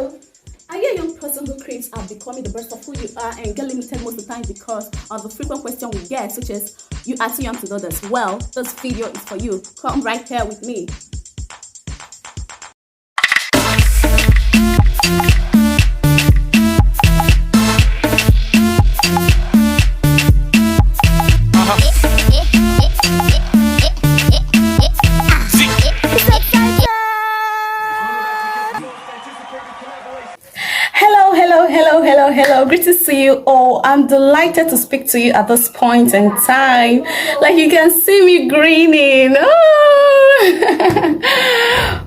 So, are you a young person who craves at becoming the best of who you are and get limited most of the time because of the frequent question we get, such as, you are too young to do this? Well, this video is for you. Come right here with me. Hello, great to see you all. I'm delighted to speak to you at this point in time. Like, you can see me grinning. Oh.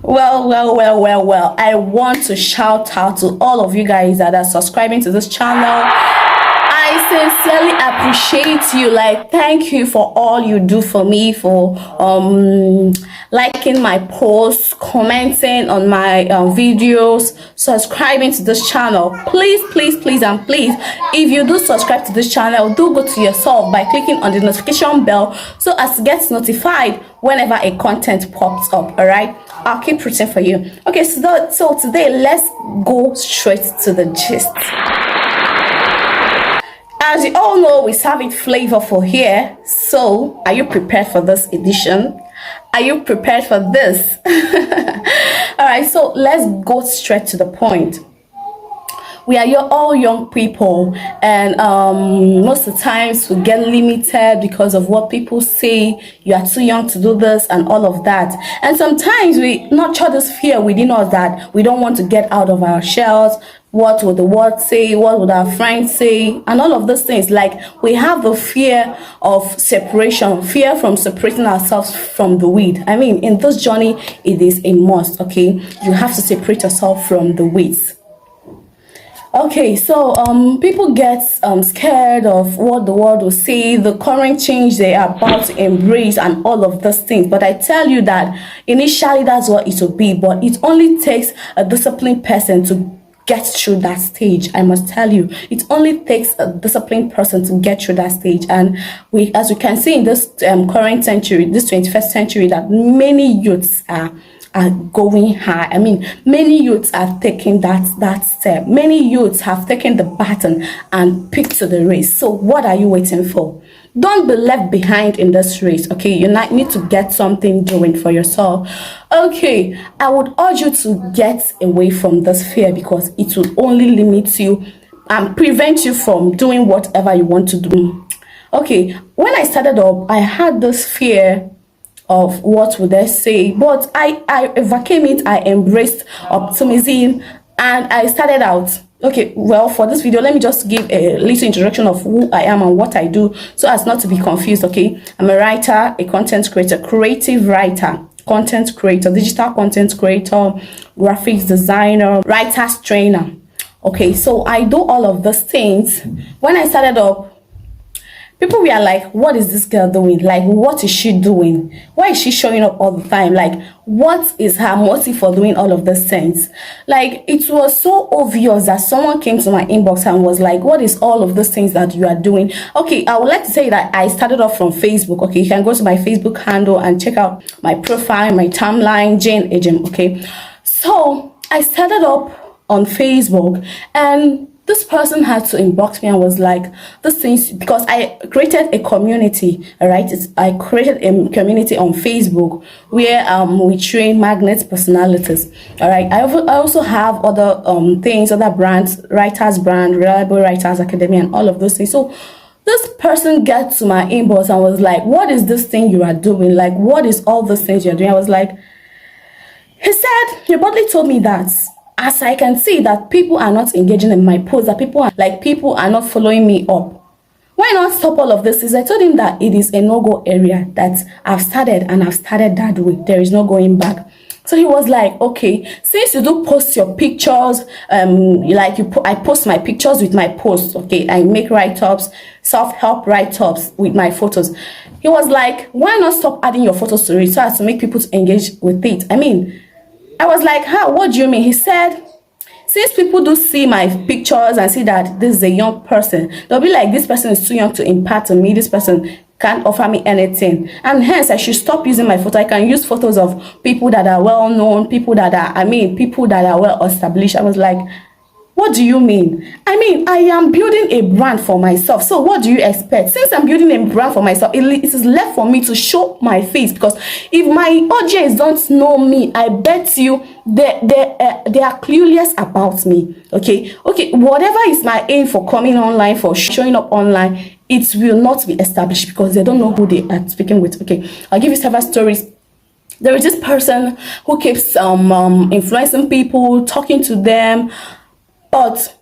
Well, I want to shout out to all of you guys that are subscribing to this channel. I sincerely appreciate you. Like, thank you for all you do for me, for liking my posts, commenting on my videos, subscribing to this channel. Please, if you do subscribe to this channel, do go to yourself by clicking on the notification bell so as to get notified whenever a content pops up. All right, I'll keep rooting for you. Okay, so today let's go straight to the gist. As you all know, we serve it flavorful here. So, are you prepared for this edition? Are you prepared for this? All right, so let's go straight to the point. We are all young people, and most of the times we get limited because of what people say. You are too young to do this and all of that. And sometimes we nurture this fear within us that we don't want to get out of our shells. What would the world say? What would our friends say? And all of those things. Like, we have the fear of separation, fear from separating ourselves from the weed. I mean, in this journey, it is a must, okay? You have to separate yourself from the weeds. Okay, so people get scared of what the world will say, the current change they are about to embrace, and all of those things. But I tell you that initially that's what it will be, but it only takes a disciplined person to get through that stage. I must tell you, it only takes a disciplined person to get through that stage. And as we can see in this current century, this 21st century, that many youths are going high. I mean, many youths are taking that step. Many youths have taken the baton and picked to the race. So what are you waiting for? Don't be left behind in this race, okay? You need to get something doing for yourself. Okay, I would urge you to get away from this fear, because it will only limit you and prevent you from doing whatever you want to do. Okay, when I started up, I had this fear of what would they say, but I overcame it. I embraced optimism and I started out. Okay, well, for this video, let me just give a little introduction of who I am and what I do, so as not to be confused. Okay, I'm a writer, a content creator, creative writer, content creator, digital content creator, graphics designer, writer's trainer. Okay, so I do all of those things. When I started up, people were like, what is this girl doing? Like, what is she doing? Why is she showing up all the time? Like, what is her motive for doing all of these things? Like, it was so obvious that someone came to my inbox and was like, what is all of those things that you are doing? Okay, I would like to say that I started off from Facebook. Okay, you can go to my Facebook handle and check out my profile, my timeline, Jane Ejim. Okay, so I started up on Facebook, and this person had to inbox me and was like, this things, because I created a community, all right? I created a community on Facebook where we train magnet personalities, all right? I also have other things, other brands, Writers Brand, Reliable Writers Academy, and all of those things. So this person gets to my inbox and was like, what is this thing you are doing? Like, what is all those things you're doing? I was like, he said, your body told me that as I can see that people are not engaging in my posts, that people are not following me up. Why not stop all of this? I told him that it is a no-go area that I've started, and I've started that way. There is no going back. So he was like, okay, since you do post your pictures, I post my pictures with my posts, okay? I make write-ups, self-help write-ups with my photos. He was like, why not stop adding your photos to it so as to make people to engage with it? I mean, I was like, how? What do you mean? He said, since people do see my pictures and see that this is a young person, they'll be like, this person is too young to impart on me. This person can't offer me anything, and hence I should stop using my photo. I can use photos of people that are well known, people that are, people that are well established. I was like, what do you mean? I am building a brand for myself. So what do you expect? Since I'm building a brand for myself, it is left for me to show my face, because if my audience don't know me, I bet you they are clueless about me. Okay, whatever is my aim for coming online, for showing up online, it will not be established because they don't know who they are speaking with. Okay, I'll give you several stories. There is this person who keeps influencing people, talking to them, but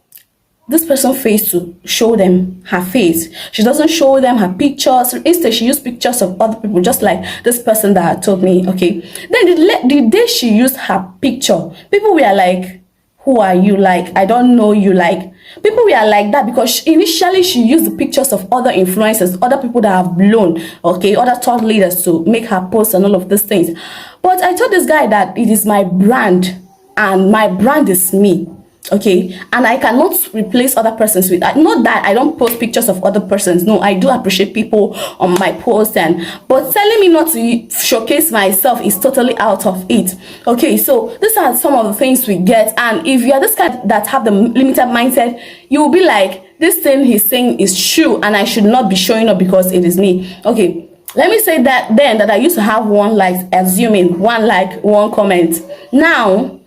this person fails to show them her face. She doesn't show them her pictures. Instead, she used pictures of other people, just like this person that told me. Okay, then the day she used her picture, people were like, who are you? Like, I don't know you. Like, people were like that because initially she used the pictures of other influencers, other people that have blown, okay, other thought leaders to make her post and all of these things. But I told this guy that it is my brand and my brand is me. Okay, and I cannot replace other persons with, not that I don't post pictures of other persons. No, I do appreciate people on my post, but telling me not to showcase myself is totally out of it. Okay, so these are some of the things we get, and if you are this kind that have the limited mindset, you will be like, this thing he's saying is true and I should not be showing up because it is me. Okay, let me say that then that I used to have 1 like, assuming 1 like, 1 comment. Now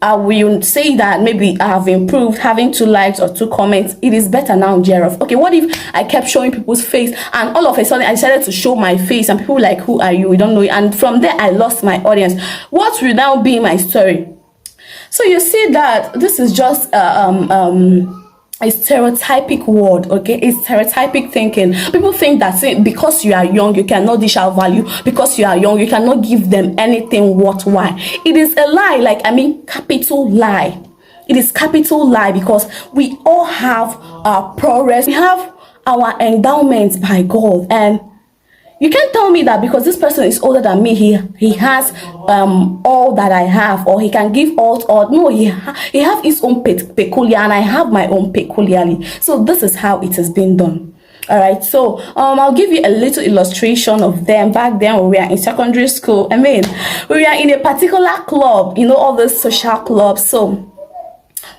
I will say that maybe I have improved, having 2 likes or 2 comments. It is better now, Jerof. Okay, what if I kept showing people's face and all of a sudden I decided to show my face and people were like, who are you? We don't know you. And from there I lost my audience. What will now be my story? So you see that this is just a stereotypic word. Okay, it's stereotypic thinking. People think that because you are young you cannot dish out value, because you are young you cannot give them anything worthwhile. It is a lie. Like, capital lie. It is capital lie, because we all have our progress, we have our endowments by God, and you can't tell me that because this person is older than me, he has all that I have, or he can give all. No, he have his own peculiar, and I have my own peculiarly. So this is how it has been done. All right, so I'll give you a little illustration of them. Back then when we were in secondary school, we were in a particular club, all those social clubs. So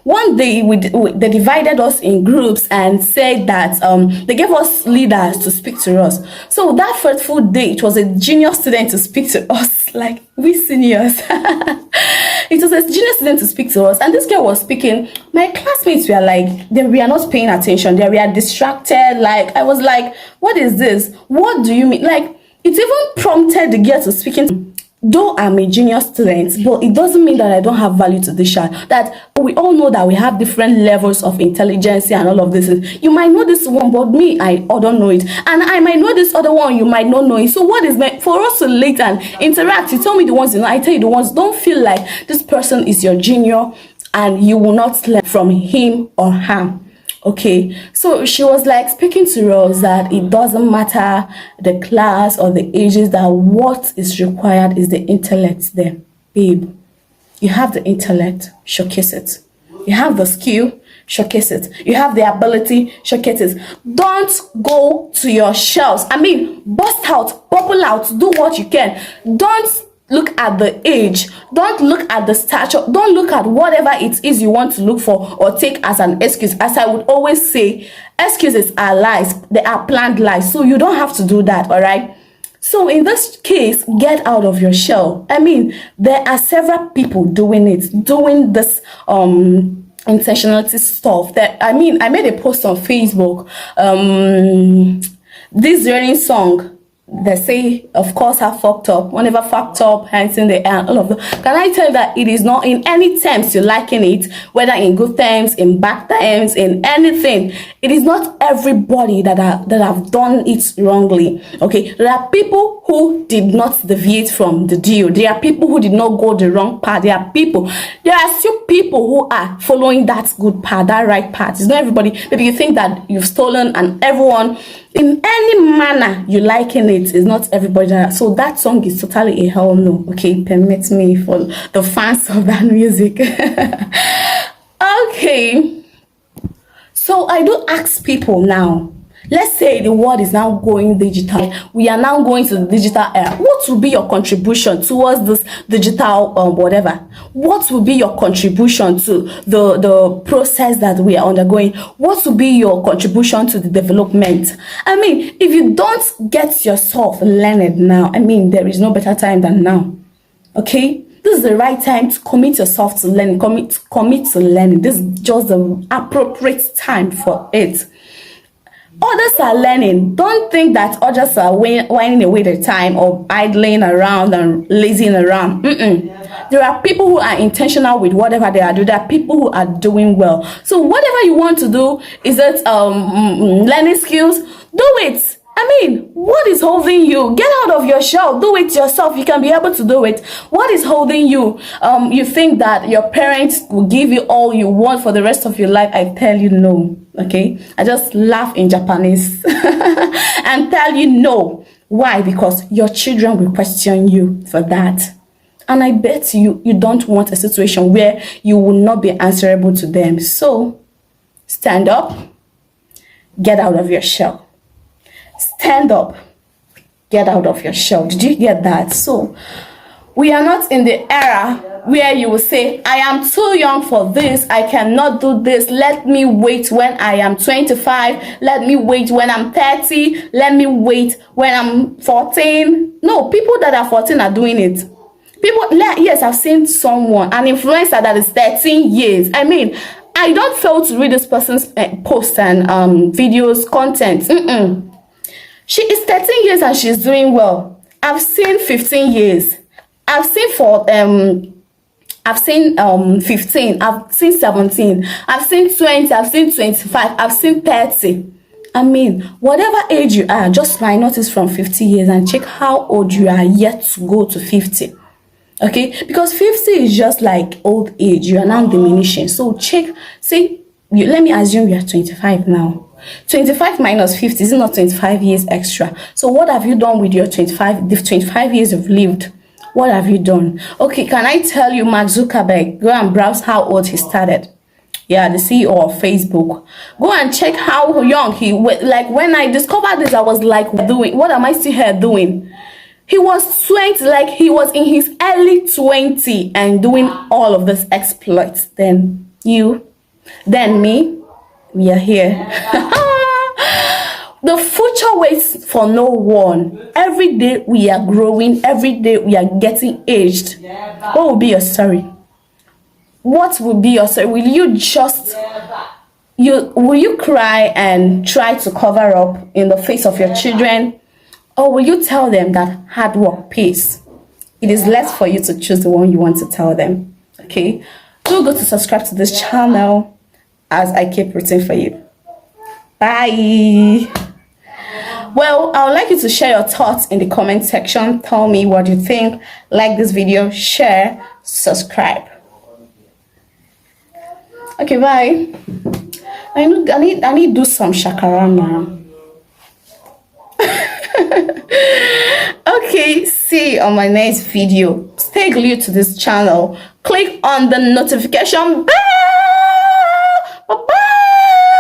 one day they divided us in groups and said that they gave us leaders to speak to us. So that fateful day, it was a junior student to speak to us, like we seniors. It was a junior student to speak to us, and this girl was speaking. My classmates were like, they were not paying attention, they were distracted. Like, I was like, what is this? What do you mean? Like, it even prompted the girl to speaking. Though I'm a junior student, but it doesn't mean that I don't have value to this child. That we all know that we have different levels of intelligence and all of this. You might know this one, but me, I don't know it. And I might know this other one, you might not know it. So what is meant for us to relate and interact? You tell me the ones you know, I tell you the ones. Don't feel like this person is your junior and you will not learn from him or her. Okay, so she was like speaking to us that it doesn't matter the class or the ages, that what is required is the intellect there. Babe, you have the intellect, showcase it. You have the skill, showcase it. You have the ability, showcase it. Don't go to your shells. Bust out, bubble out, do what you can. Don't look at the age, don't look at the stature, don't look at whatever it is you want to look for or take as an excuse. As I would always say, excuses are lies, they are planned lies, so you don't have to do that. All right, so in this case, get out of your shell. There are several people doing this intentionality stuff. That I made a post on Facebook, this raining song. They say, of course, I fucked up. Whenever fucked up, hands in the air, and all of that. Can I tell you that it is not in any terms you're liking it, whether in good terms, in bad terms, in anything. It is not everybody that have done it wrongly. Okay, there are people who did not deviate from the deal. There are people who did not go the wrong path. There are still people who are following that good path, that right path. It's not everybody. Maybe you think that you've stolen, and everyone in any manner you liking it is not everybody. So that song is totally a hell no. Okay, permit me for the fans of that music. Okay, so I do ask people now, Let's say the world is now going digital. We are now going to the digital era. What will be your contribution towards this digital whatever? What will be your contribution to the process that we are undergoing? What will be your contribution to the development? I mean, if you don't get yourself learned now, I mean, there is no better time than now. Okay? This is the right time to commit yourself to learning. Commit to learning. This is just the appropriate time for it. Others are learning. Don't think that others are whining away their time or idling around and lazing around. There are people who are intentional with whatever they are doing. There are people who are doing well. So whatever you want to do, is it learning skills? Do it. I mean, what is holding you? Get out of your shell. Do it yourself. You can be able to do it. What is holding you? You think that your parents will give you all you want for the rest of your life. I tell you no. Okay? I just laugh in Japanese and tell you no. Why? Because your children will question you for that. And I bet you don't want a situation where you will not be answerable to them. So, stand up. Get out of your shell. Stand up, get out of your shell. Did you get that? So we are not in the era where you will say, I am too young for this, I cannot do this, let me wait when I am 25, let me wait when I'm 30, let me wait when I'm 14. No, people that are 14 are doing it. Yes, I've seen someone, an influencer that is 13 years. I mean, I don't fail to read this person's posts and videos, content. She is 13 years and she's doing well. I've seen 15 years. I've seen 15. I've seen 17. I've seen 20. I've seen 25. I've seen 30. I mean, whatever age you are, just find notice from 50 years and check how old you are yet to go to 50. Okay? Because 50 is just like old age. You are now diminishing. So check, let me assume you are 25 now. 25 minus 50 is not 25 years extra. So what have you done with your the 25 years you've lived? What have you done? Okay, can I tell you, Mark Zuckerberg, go and browse how old he started. Yeah, the CEO of Facebook. Go and check how young he was. Like, when I discovered this, I was like, what am I still here doing? He was 20, like he was in his early 20 and doing all of this exploits. Then you, then me, we are here. The future waits for no one. Every day we are growing. Every day we are getting aged. What will be your story? What will be your story? Will you just will you cry and try to cover up in the face of your children, or will you tell them that hard work pays? It is left for you to choose the one you want to tell them. Okay, do go to subscribe to this channel as I keep rooting for you. Bye. Well, I would like you to share your thoughts in the comment section. Tell me what you think. Like this video, share, subscribe. Okay, bye. I need to do some shakara now. Okay, see you on my next video. Stay glued to this channel. Click on the notification bell. Bye-bye.